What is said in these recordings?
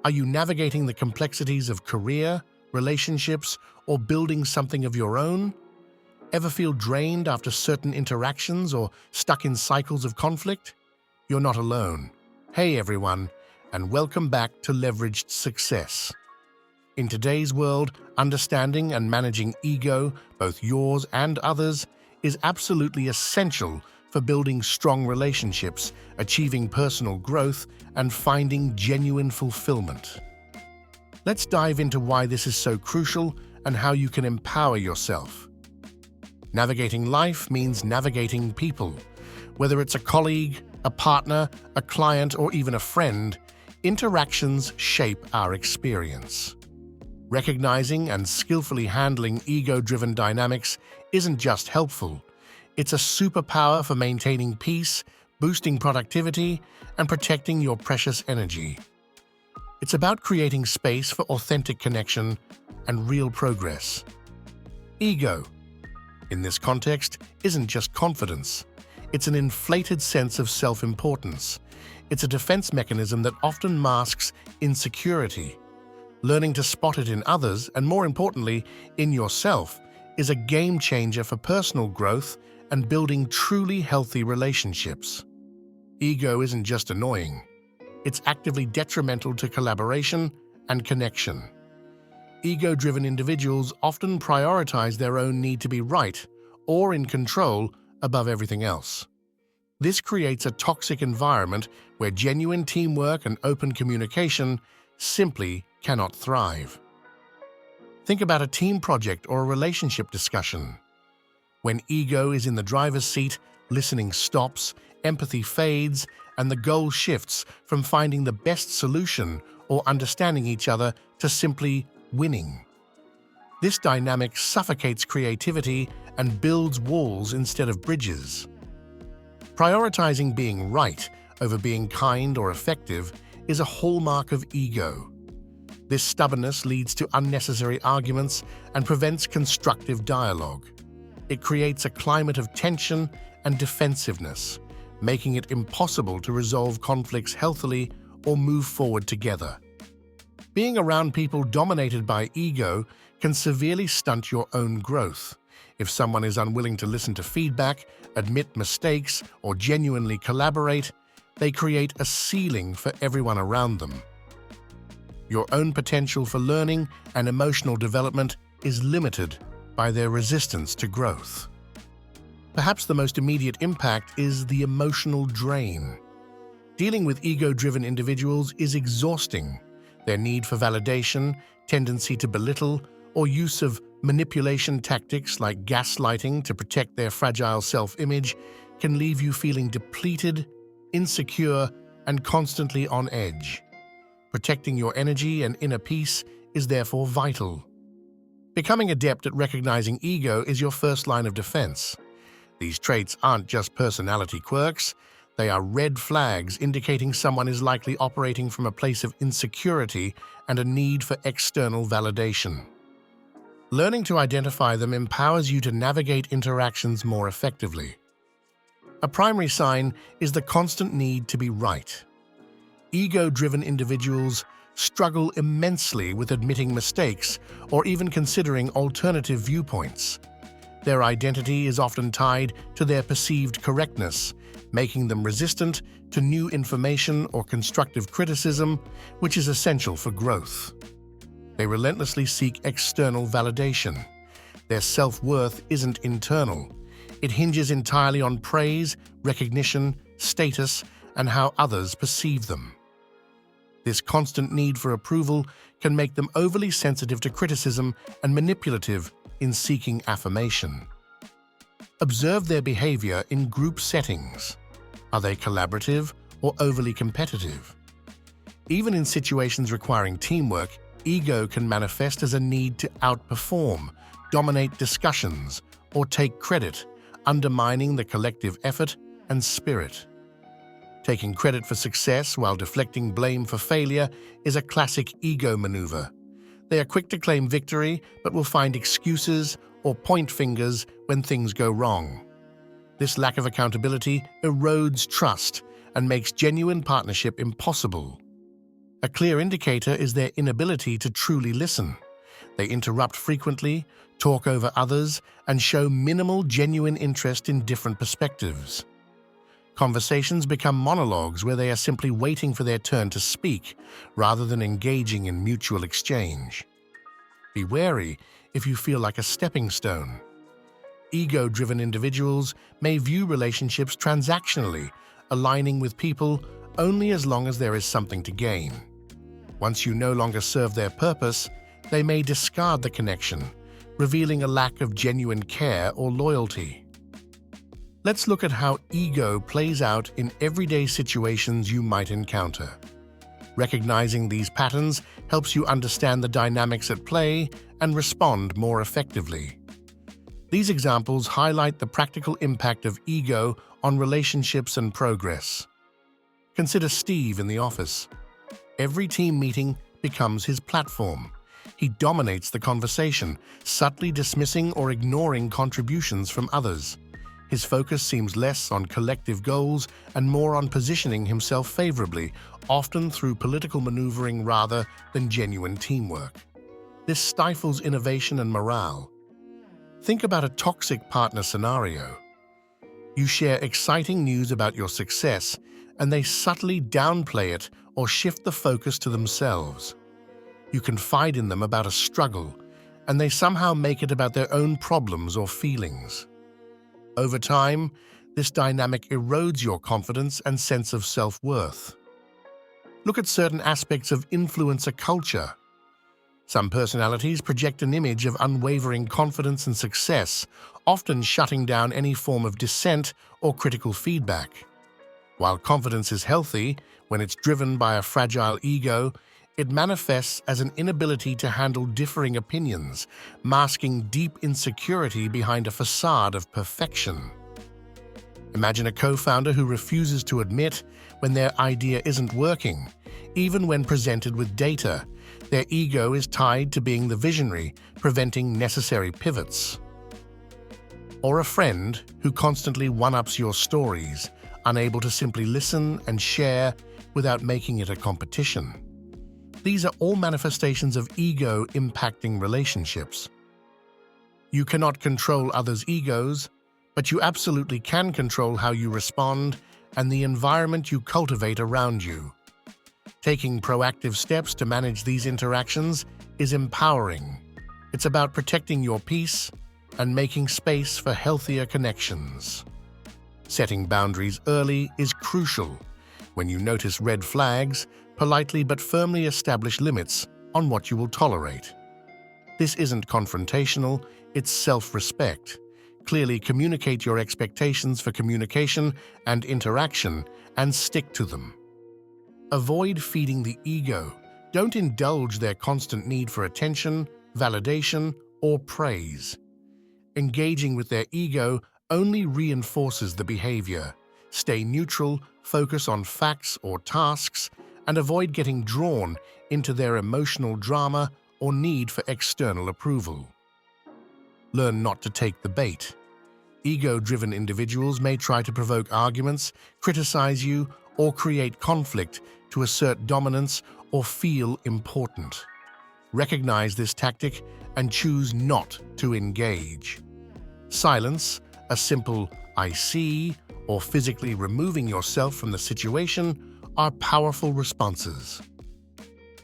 Are you navigating the complexities of career, relationships, or building something of your own? Ever feel drained after certain interactions or stuck in cycles of conflict? You're not alone. Hey everyone, and welcome back to Leveraged Success. In today's world, understanding and managing ego, both yours and others, is absolutely essential for building strong relationships, achieving personal growth, and finding genuine fulfillment. Let's dive into why this is so crucial and how you can empower yourself. Navigating life means navigating people. Whether it's a colleague, a partner, a client, or even a friend, interactions shape our experience. Recognizing and skillfully handling ego-driven dynamics isn't just helpful, it's a superpower for maintaining peace, boosting productivity, and protecting your precious energy. It's about creating space for authentic connection and real progress. Ego, in this context, isn't just confidence. It's an inflated sense of self-importance. It's a defense mechanism that often masks insecurity. Learning to spot it in others, and more importantly, in yourself, is a game changer for personal growth and building truly healthy relationships. Ego isn't just annoying. It's actively detrimental to collaboration and connection. Ego-driven individuals often prioritize their own need to be right or in control above everything else. This creates a toxic environment where genuine teamwork and open communication simply cannot thrive. Think about a team project or a relationship discussion. When ego is in the driver's seat, listening stops, empathy fades, and the goal shifts from finding the best solution or understanding each other to simply winning. This dynamic suffocates creativity and builds walls instead of bridges. Prioritizing being right over being kind or effective is a hallmark of ego. This stubbornness leads to unnecessary arguments and prevents constructive dialogue. It creates a climate of tension and defensiveness, making it impossible to resolve conflicts healthily or move forward together. Being around people dominated by ego can severely stunt your own growth. If someone is unwilling to listen to feedback, admit mistakes, or genuinely collaborate, they create a ceiling for everyone around them. Your own potential for learning and emotional development is limited by their resistance to growth. Perhaps the most immediate impact is the emotional drain. Dealing with ego-driven individuals is exhausting. Their need for validation, tendency to belittle, or use of manipulation tactics like gaslighting to protect their fragile self-image can leave you feeling depleted, insecure, and constantly on edge. Protecting your energy and inner peace is therefore vital. Becoming adept at recognizing ego is your first line of defense. These traits aren't just personality quirks, they are red flags indicating someone is likely operating from a place of insecurity and a need for external validation. Learning to identify them empowers you to navigate interactions more effectively. A primary sign is the constant need to be right. Ego-driven individuals struggle immensely with admitting mistakes or even considering alternative viewpoints. Their identity is often tied to their perceived correctness, making them resistant to new information or constructive criticism, which is essential for growth. They relentlessly seek external validation. Their self-worth isn't internal. It hinges entirely on praise, recognition, status, and how others perceive them. This constant need for approval can make them overly sensitive to criticism and manipulative in seeking affirmation. Observe their behavior in group settings. Are they collaborative or overly competitive? Even in situations requiring teamwork, ego can manifest as a need to outperform, dominate discussions, or take credit, undermining the collective effort and spirit. Taking credit for success while deflecting blame for failure is a classic ego maneuver. They are quick to claim victory, but will find excuses or point fingers when things go wrong. This lack of accountability erodes trust and makes genuine partnership impossible. A clear indicator is their inability to truly listen. They interrupt frequently, talk over others, and show minimal genuine interest in different perspectives. Conversations become monologues where they are simply waiting for their turn to speak, rather than engaging in mutual exchange. Be wary if you feel like a stepping stone. Ego-driven individuals may view relationships transactionally, aligning with people only as long as there is something to gain. Once you no longer serve their purpose, they may discard the connection, revealing a lack of genuine care or loyalty. Let's look at how ego plays out in everyday situations you might encounter. Recognizing these patterns helps you understand the dynamics at play and respond more effectively. These examples highlight the practical impact of ego on relationships and progress. Consider Steve in the office. Every team meeting becomes his platform. He dominates the conversation, subtly dismissing or ignoring contributions from others. His focus seems less on collective goals and more on positioning himself favorably, often through political maneuvering rather than genuine teamwork. This stifles innovation and morale. Think about a toxic partner scenario. You share exciting news about your success, and they subtly downplay it or shift the focus to themselves. You confide in them about a struggle, and they somehow make it about their own problems or feelings. Over time, this dynamic erodes your confidence and sense of self-worth. Look at certain aspects of influencer culture. Some personalities project an image of unwavering confidence and success, often shutting down any form of dissent or critical feedback. While confidence is healthy, when it's driven by a fragile ego, it manifests as an inability to handle differing opinions, masking deep insecurity behind a facade of perfection. Imagine a co-founder who refuses to admit when their idea isn't working, even when presented with data. Their ego is tied to being the visionary, preventing necessary pivots. Or a friend who constantly one-ups your stories, unable to simply listen and share without making it a competition. These are all manifestations of ego impacting relationships. You cannot control others' egos, but you absolutely can control how you respond and the environment you cultivate around you. Taking proactive steps to manage these interactions is empowering. It's about protecting your peace and making space for healthier connections. Setting boundaries early is crucial. When you notice red flags, politely but firmly establish limits on what you will tolerate. This isn't confrontational, it's self-respect. Clearly communicate your expectations for communication and interaction and stick to them. Avoid feeding the ego. Don't indulge their constant need for attention, validation, or praise. Engaging with their ego only reinforces the behavior. Stay neutral, focus on facts or tasks, and avoid getting drawn into their emotional drama or need for external approval. Learn not to take the bait. Ego-driven individuals may try to provoke arguments, criticize you, or create conflict to assert dominance or feel important. Recognize this tactic and choose not to engage. Silence, a simple "I see," or physically removing yourself from the situation are powerful responses.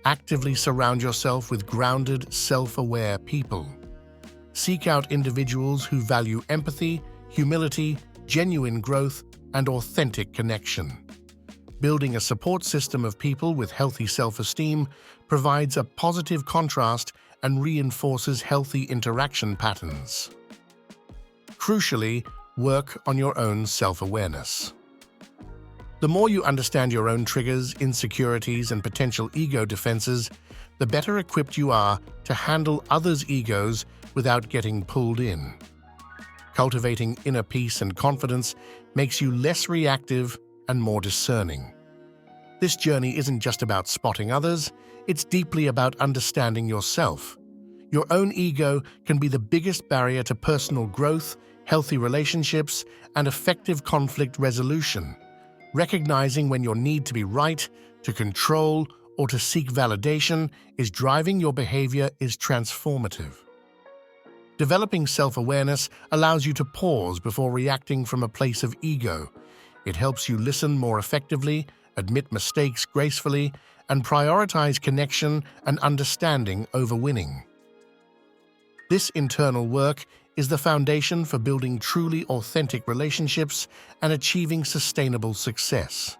Actively surround yourself with grounded, self-aware people. Seek out individuals who value empathy, humility, genuine growth, and authentic connection. Building a support system of people with healthy self-esteem provides a positive contrast and reinforces healthy interaction patterns. Crucially, work on your own self-awareness. The more you understand your own triggers, insecurities, and potential ego defenses, the better equipped you are to handle others' egos without getting pulled in. Cultivating inner peace and confidence makes you less reactive and more discerning. This journey isn't just about spotting others, it's deeply about understanding yourself. Your own ego can be the biggest barrier to personal growth, healthy relationships, and effective conflict resolution. Recognizing when you need to be right, to control, or to seek validation is driving your behavior is transformative. Developing self-awareness allows you to pause before reacting from a place of ego. It helps you listen more effectively, admit mistakes gracefully, and prioritize connection and understanding over winning. This internal work is the foundation for building truly authentic relationships and achieving sustainable success.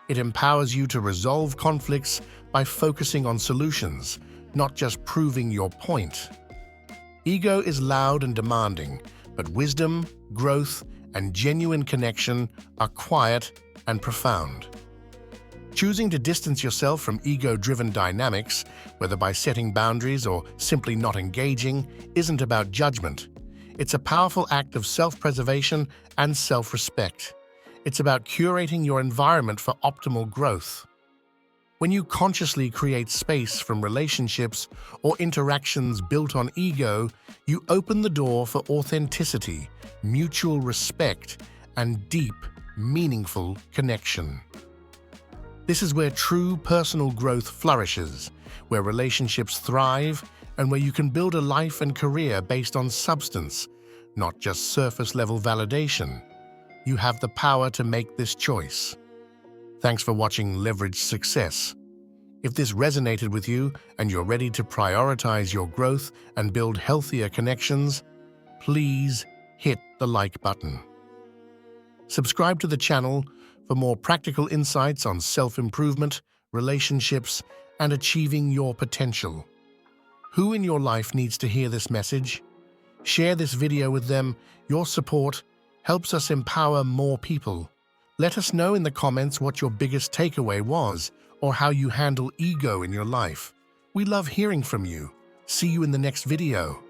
It empowers you to resolve conflicts by focusing on solutions, not just proving your point. Ego is loud and demanding, but wisdom, growth, and genuine connection are quiet and profound. Choosing to distance yourself from ego-driven dynamics, whether by setting boundaries or simply not engaging, isn't about judgment. It's a powerful act of self-preservation and self-respect. It's about curating your environment for optimal growth. When you consciously create space from relationships or interactions built on ego, you open the door for authenticity, mutual respect, and deep, meaningful connection. This is where true personal growth flourishes, where relationships thrive, and where you can build a life and career based on substance, not just surface-level validation. You have the power to make this choice. Thanks for watching Leverage Success. If this resonated with you and you're ready to prioritize your growth and build healthier connections, please hit the like button. Subscribe to the channel for more practical insights on self-improvement, relationships, and achieving your potential. Who in your life needs to hear this message? Share this video with them. Your support helps us empower more people. Let us know in the comments what your biggest takeaway was or how you handle ego in your life. We love hearing from you. See you in the next video.